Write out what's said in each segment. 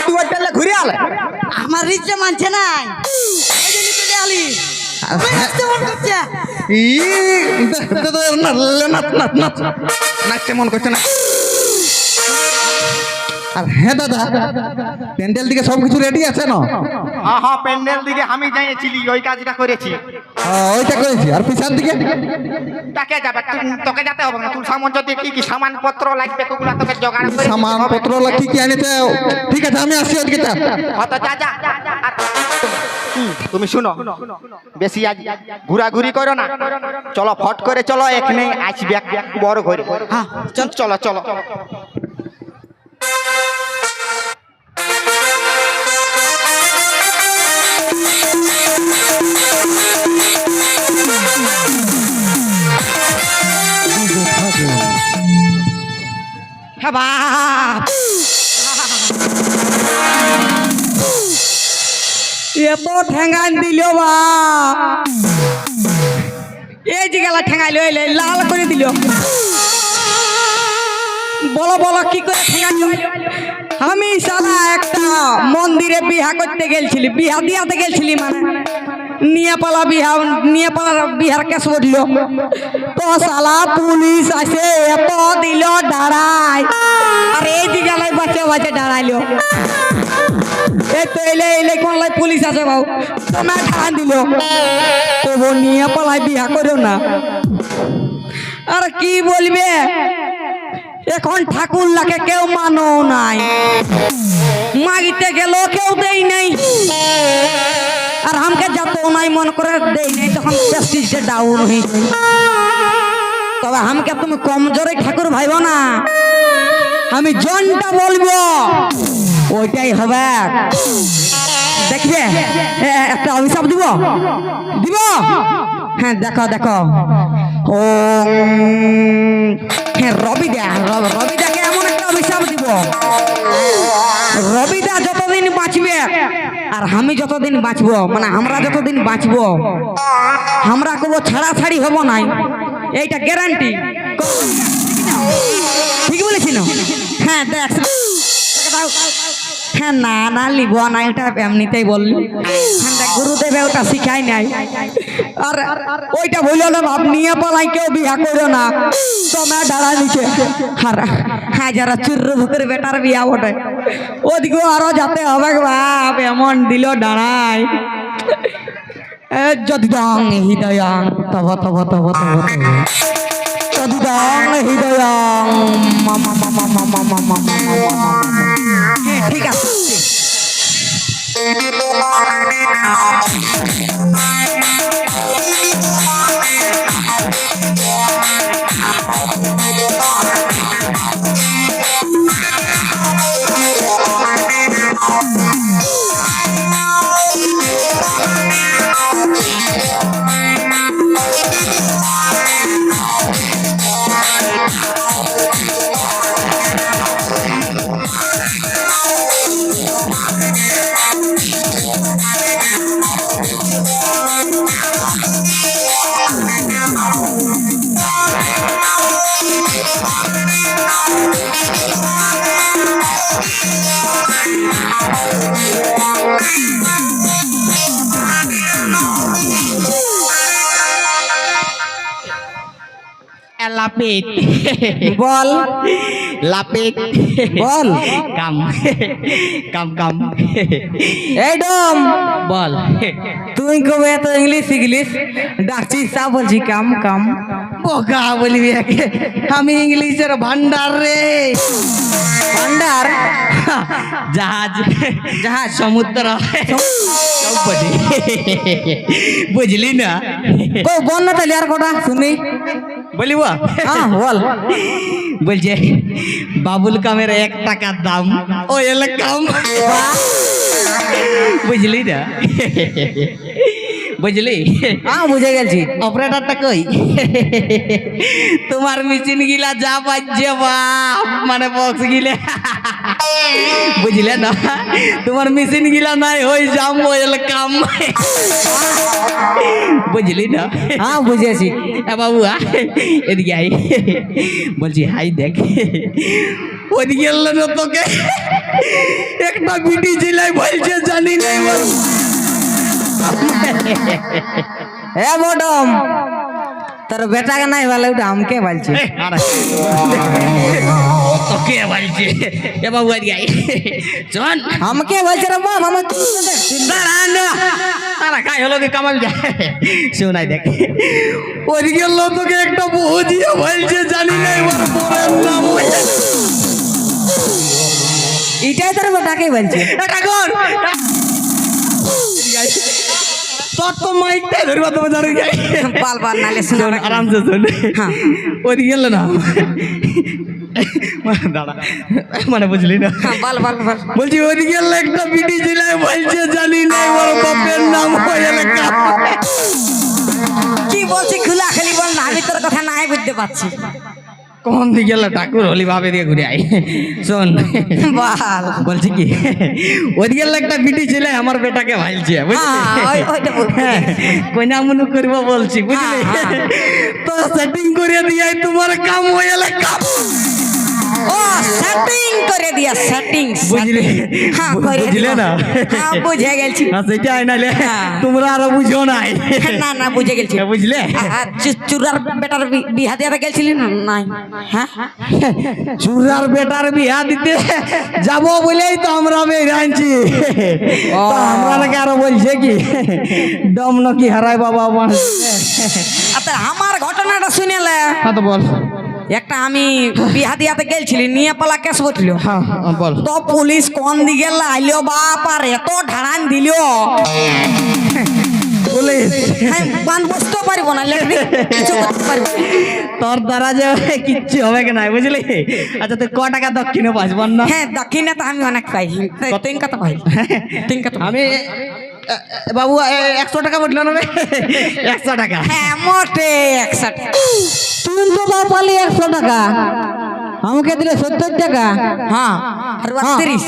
তুই ওই পেলে ঘুরে আলে আমার রিচে মানছে নাই ওই জন্য চলে আলি তুই নাচতে মন করছে নাচতে মন করছে না। আর হ্যাঁ দাদা প্যান্ডেল দিকে সবকিছু রেডি আছে না? হ্যাঁ হ্যাঁ প্যান্ডেল দিকে আমি যাইছিলি ওই কাজটা করেছি। ওইটা করেছি। আর পিছন দিকে তাকে যাবে তোকে যেতে হবে না। তুই সামান যদি কি কি সামানপত্র লাগবে ওগুলা তোকে জোগাড় করে সামানপত্র কি কি আনিতে? ঠিক আছে আমি আসছি ওদিকে। কত যা যা আর তুমি শুনো বেশি আজ ঘোরাঘুরি করো না। চলো ফট করে চলো এখানে আসবে বড় ঘরে। হ্যাঁ চল চলো চলো হ্যাঁ বাপ এত ঠেঙ্গান দিল বা এই যে গেলা ঠেঙ্গাইল লাল করে দিল। বলো বলো কি করে ঠেঙ্গাইল? আমি সালা একটা মন্দিরে বিহা করতে গেছিলি, বিহা দিয়াতে গেছিলি, মানে নিয়েপালা বিহার কেস উঠল তো সালা পুলিশ আসে এত দিল দাঁড়ায়। আর এই যে গেলাই বাচ্চা বাচ্চা দাঁড়াইলো এই তো এলে কোন লাই পুলিশ আছে বাবু তোমার ধান দিল তবু নিয়ে পালায় বিহা করো না। আর কি বলবে এখন ঠাকুর লাকে কেউ মানো নাই, মাগিতে গেল কেউ দেই নাই, আর আমাকে যত নাই মন করে দেই নাই, তখন প্রেস্টিজটা ডাউন হয়ে যায়। তবে আমাকে তুমি কমজোরে ঠাকুর ভাইব না, আমি জনটা বলবো ওইটাই হবে। দেখবে একটা অভিশাপ দিব দিব হ্যাঁ দেখো দেখো ও হ্যাঁ রবিদাকে এমন একটা অভিশাপ দিব, রবিদা যতদিন বাঁচবে আর আমি যতদিন বাঁচবো, মানে আমরা যতদিন বাঁচবো আমরা কোনো ছাড়াছাড়ি হব নাই, এইটা গ্যারান্টি। ঠিক বলেছি না? হ্যাঁ দেখ হ্যাঁ না না লিব না, এটা এমনিতেই বললি, গুরুদেব ওটা শিখাই নাই। আর ওইটা বললো না বাপ নিয়ে পালাই কেউ বিয়া করো না, তোমার ডালা নিচে হ্যাঁ যারা চুর্রু ভুকের বেটার বিয়া ওঠে ওদিকেও আরো যাতে হবে বাপ, এমন দিল দাঁড়ায় যদি দং হৃদয়ং তব তব তব তব যদি দং হৃদয়ং মামা মামা মামা মামা মামা। ঠিক আছে লাপিত বল, লাপিত বল, কাম কাম কাম এই ডম বল। তুই কবে এত ইংলিশ শিখলিস? ডাকছিস তা বলছি কাম কাম বোকা বলবি, আমি ইংলিশের ভান্ডার রে। ভান্ডার জাহাজ জাহাজ সমুদ্র বুঝলি না? বল না তাহলে আর কটা শুনি বলিব। হ্যাঁ বল। বলছে বাবুল কামের 1 টাকার দাম ও এলে কাম, বুঝলি না? বুঝলি? হ্যাঁ বুঝে গেছি। অপারেটরটা কই? তোমার মেশিন গিলা যা বাজছে বাপ, মানে বক্স গিলে, বুঝলে না? তোমার মেশিন গিলা নাই হই জাম হইল কাম, বুঝলি না? হ্যাঁ বুঝেছি। বাবু এদিকে আই, বলছি হাই দেখ ওই গেল না তোকে একটা বিটি জেলাই বলছে জানি নাই বল। এ বডম তোর বেটাকে নাই বলে ওটা আমকে বলছে তোকে বলছে এ বাবু আর গাই চল আমকে বলছে রে বাপ আমার দাঁড়া না আরে কাই হলো কি কামাল যায় শোনাই দেখ ওই গেল তোকে একটা বহু দিয়ে বলছে জানি নাই বল পরের নাম এটাই তোর বেটাকে বলছে এটা কর তোর তো মাইকটাই ধরবা তোমার জানি গাই বাল বাল নালে শুনো আরাম से सुन হ্যাঁ ওই গেল না দাঁড়া মানে বুঝলি না হ্যাঁ বাল বাল বাল বলছি ওই গেল একটা বিটি জেলায় বলছে জানি নাই ওর বাপের নাম হয়ে লেখা কি বলছি খুলা খালি বল না আমি তোর কথা নাই বুঝতে পারছি কোন দিকে গেল ঠাকুর হলি ভাবে দিয়ে ঘুরে আই শোন বাল বলছি কি ওই গেল একটা বিটি ছেলে আমার বেটাকে ভাইলছে বুঝলি ওইটা বল কইনা মনু করবো বলছি বুঝলি তো সেটিং করে দিয়ে তোমার কাম হয়ে লেখা ও সেটিং করে দিয়া সেটিং বুঝলি হ্যাঁ করে বুঝলে না হ্যাঁ বুঝে গেছি সেটা আইনালে হ্যাঁ। তোমরা আরো বুঝো নাই না না বুঝে গেছি বুঝলে চুরার বেটার বিহা দিয়ে গেছিলি না নাই হ্যাঁ চুরার বেটার বিয়া দিতে যাব বলেই তো আমরা বেরাইছি তো আমরা নাকি আরো বলছে কি দম নাকি হারাই বাবা আচ্ছা আমার ঘটনাটা শুনেলে হ্যাঁ তো বল একটা আমি বিহা দিয়াতে গেছিলি নিয়ে পালা কেস বটল হ্যাঁ বল তো পুলিশ কোন দিকে লাইলো বাপ আর এত ঢাড়ান দিল পুলিশ বান বুঝতে পারবো না লেখবি কিছু করতে পারবো না। তোর দ্বারা যে কিচ্ছু হবে কি নাই বুঝলি আচ্ছা তুই ক টাকা দক্ষিণে পাসবন না হ্যাঁ দক্ষিণে তো আমি অনেক পাই তিন কথা পাই তিন কথা আমি বাবু 100 টাকা বললো না 100 টাকা হ্যাঁ মোটে 100 টাকা তুই তো বাপ পালি 100 টাকা আমাকে দিলে 70 টাকা হ্যাঁ আর 32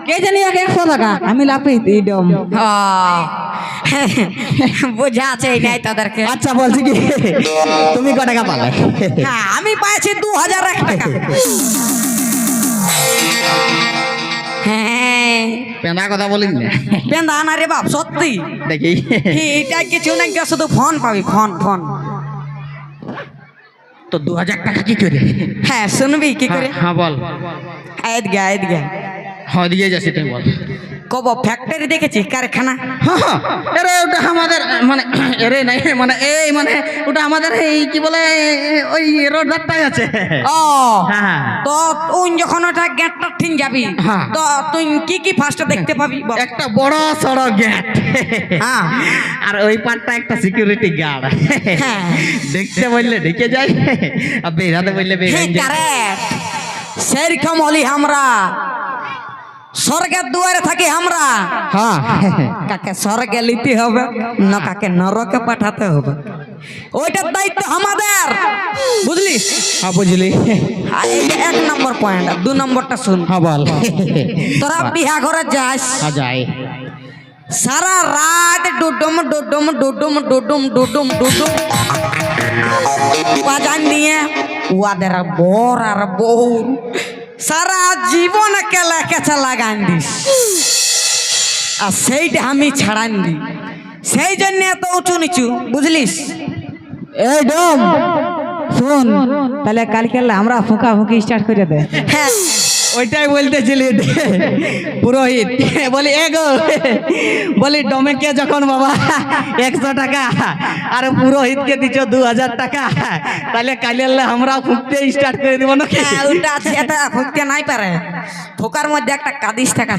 কে জানি আগে 100 টাকা আমি লাপি দিদম বোঝা আছে এই নাই তাদেরকে আচ্ছা বলছি কি তুমি ক টাকা পালে হ্যাঁ আমি পাইছি 2001 টাকা হ্যাঁ পেনা কথা বলিস না পেন্দা না রে বাপ সত্যি দেখি এটা কিছু না কেউ শুধু ফোন পাবি ফোন ফোন তো 2000 টাকা কি করে হ্যাঁ শুনবি কি করে হ্যাঁ বল আইদ গে হ্যাঁ দিয়ে যাচ্ছি তুই বল কব ফ্যাক্টরি দেখেছি কারখানা হ্যাঁ আরে ওটা আমাদের মানে আরে নাই মানে এই মানে ওটা আমাদের এই কি বলে ওই রোড রাস্তায় আছে ও হ্যাঁ তো তুই যখন ওটা গেটটা ঠিক যাবি হ্যাঁ। তো তুই কি ফার্স্টে দেখতে পাবি বল? একটা বড় সড়ক গেট হ্যাঁ আর ওই পাটটা একটা সিকিউরিটি গার্ড হ্যাঁ। দেখতে বললে ঢেকে যায় আর বেরাতে বললে হ্যাঁ বেরাই যায় কারেক্ট সেরকম হলি আমরা স্বর্গের দুয়ারে থাকি আমরা হ্যাঁ কাকে স্বর্গে লিতে হবে না কাকে নরকে পাঠাতে হবে ওইটার দায়িত্ব আমাদের বুঝলি হ্যাঁ বুঝলি আর এইটা 1 নম্বর পয়েন্ট 2 নম্বরটা শুন হ্যাঁ বল তোরা বিহা ঘরে যাস হ্যাঁ যাই সারা রাত ডুডুম ডুডুম ডুডুম ডুডুম ডুডুম ডুডুম বাজান নিয়ে ওদের বর আর বউ সারা জীবন কেলা কেচা লাগান দিস আর সেইটা আমি ছাড়ান দি সেই জন্য এত উঁচু নিচু বুঝলিস এই ডম শুন তাহলে কালকে আমরা ফুঁকা ফুঁকি স্টার্ট করে দে হ্যাঁ ওইটাই বলতেছিলি পুরোহিত বলি এগো বলি ডমেকে যখন বাবা 100 টাকা আর পুরোহিতকে দিচ্ছ 2000 টাকা তাহলে কালে আমরা ফুঁকতে স্টার্ট করে দিব নাকি হ্যাঁ, ওটা আছে এটা ফুঁকতে নাই পারে ফুকার মধ্যে একটা কাদিস টাকা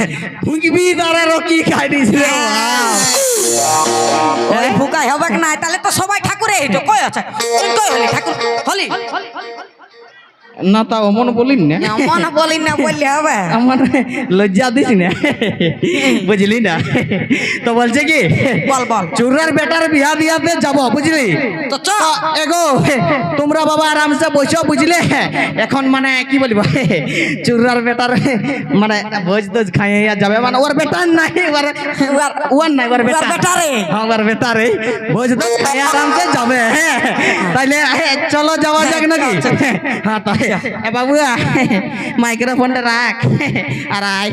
ফুঁকবি তারা রকি খাই দিছিল ওই ফুকাই হবে না তাহলে তো সবাই ঠাকুরে এইটো কই আছে তুই কই হলি ঠাকুর হলি না তা অমন বলিন না এমন বলি না বললে হবে আমার লজ্জা দিস না বুঝলি না তো বলছে কি বল বল চুরার বেটার বিয়া দিয়াতে যাব বুঝলি তো চ এগো তোমরা বাবা আরামসে বসো বুঝলে এখন মানে কি বলবো চুরার বেটার মানে ভোজ তোজ খাইয়া যাবে মানে ওর বেটার নাই ওর নাই ওর বেটা বেটারে আমার বেটারে ভোজ তোজ খাইয়া আরামসে যাবে তাইলে চলো যাওয়া যাক নাকি হ্যাঁ তাই বাবু মাইক্রোফোনটা রাখ আর আয়